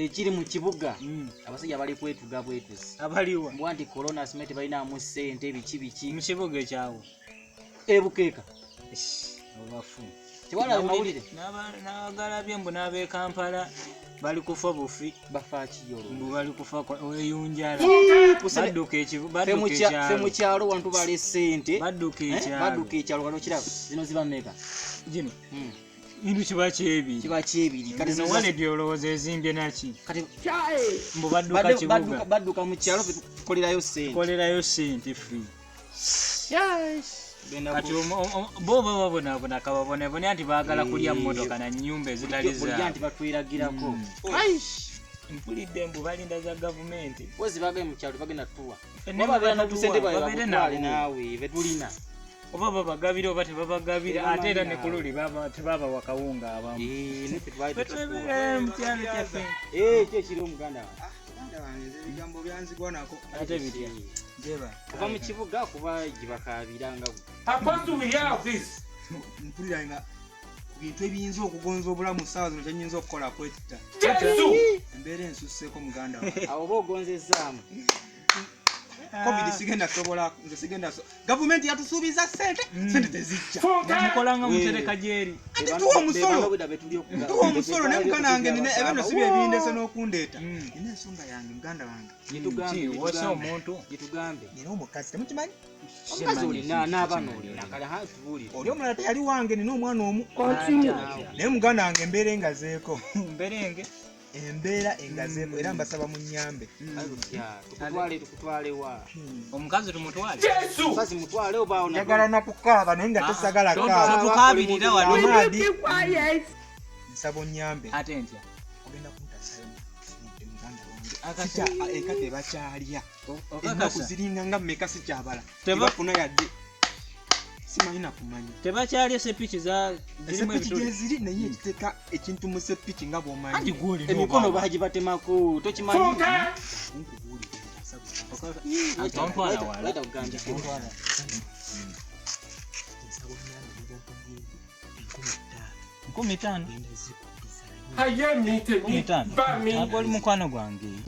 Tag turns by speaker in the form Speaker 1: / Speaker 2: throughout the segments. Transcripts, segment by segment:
Speaker 1: ekiri mu kibuga abasajja bali kwetuga bwetusi
Speaker 2: abaliwa
Speaker 1: mbwa nti corona smete balinamu ssente biki
Speaker 2: mu kibuga ekyawo
Speaker 1: ebukeeka
Speaker 2: obafu
Speaker 1: tewala mawulire
Speaker 2: n'abagalabye mbu n'ab'e Kampala bali kufa bufi
Speaker 1: bafa kiyolo
Speaker 2: mbu bali kufa eyunjala
Speaker 1: fe mu kyalo wantu bali ssente
Speaker 2: badduka
Speaker 1: ekyalo kano kiraba zino ziba meka
Speaker 2: gino indu kiba kyebiri
Speaker 1: kati
Speaker 2: zino wale byolowooza ezimbye naki
Speaker 1: kati
Speaker 2: mbu badduka kibuga
Speaker 1: badduka mu kyalo kolerayo ssente free
Speaker 2: kati bo babona kababone anti baagala kulya mmotoka na nnyumba ezitali zaabwe
Speaker 1: anti batweragirako
Speaker 2: mpulidde mbu balinda za gavumenti
Speaker 1: bozi bagaye mu kyalo bagenda tuwa babeera n'otusente bwawe naawe betulina
Speaker 2: oba babagabire oba tebabagabire ate era ne ku luli tebabawa kawunga abamu mukyalo kyaffe
Speaker 1: kyo kiri omuganda wange
Speaker 3: ebigambo byanzigwa nako
Speaker 2: ate bitya
Speaker 1: kuva mu kibuga kuba gibakaabiranga
Speaker 3: mpulira nga ku bintu ebiyinza okugonza obulamu ssaawa zino kyenyinza okukola kwetita embeera ensusseeko muganda wange
Speaker 1: awo oba ogonzezaamu
Speaker 3: covid sigenda gavumenti yatusuubiza sente tezijja
Speaker 2: mukolanga mutereka gyeri
Speaker 3: ati tuwa omusolo naye muganda wange ebino si byebindese n'okundeeta nina ensonga yange muganda wange
Speaker 2: wasa omuntu
Speaker 1: gitugambe
Speaker 3: nina omukazi temukimanyi
Speaker 1: omukazi olina n'abaana olina kale tubuulire
Speaker 3: oli omulala teyali wange nina omwana omu naye muganda wange embeera engazeeko embeera engazeeko era mbasaba munyambe
Speaker 1: tukutwalewa
Speaker 2: omukazi tumutwale
Speaker 1: omukazi mutwale obaawo
Speaker 3: njagala nakukaaba naye nga tesagala
Speaker 2: tukabirira
Speaker 3: amaadi nsaba onyambe
Speaker 2: ate ntya
Speaker 3: ogenda kuntasayo muganda wange eka tebakyalya ennaku ziringa nga mmeka sikyabala tebafuna yadde simanyi nakumanya
Speaker 2: tebakyalya sepiki zirimu
Speaker 3: ebituli ziri naye ekiteeka ekintu mu sepiki nga bw'omanyi
Speaker 1: emikono bagibatemako tokimanyi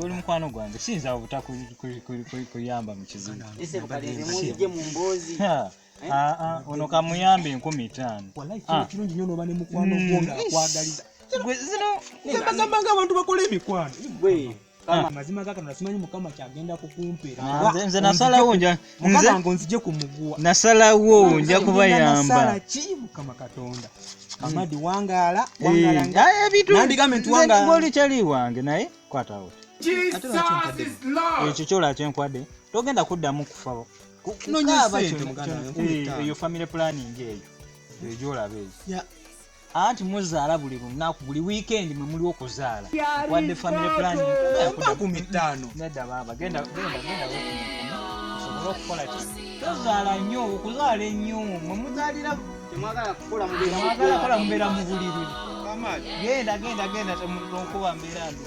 Speaker 2: oli mukwano gwange siyinza obutakuyamba mu kizibu ono kamuyambe 15,000
Speaker 3: kirungi nnyo n'oba ne mukwano gwo ng'akwagaliza zino nga abantu bakola emikwano amazima gakano nasimanyi mukama kyagenda kukumpeera
Speaker 2: nze nasalawo
Speaker 3: mukama ngo nzije ku muguwa
Speaker 2: nasalawo nja kubayamba
Speaker 3: ki mukama katonda amadi wangaala
Speaker 2: nandigambe nti wangaala kyali wange naye kwatawo ekyo kyola kyenkwadde togenda kuddamu kufa eyo family planning eyo egyolaba eyo anti muzaala buli lunaku buli weekend mwe muli okuzaala wadde family planning nedda baba genda osobola okukola ki tozaala nnyo okuzaala ennyo mwe muzaalira
Speaker 1: temwagala kukola
Speaker 2: mubeera mu buliri genda tokuba mbeera mbi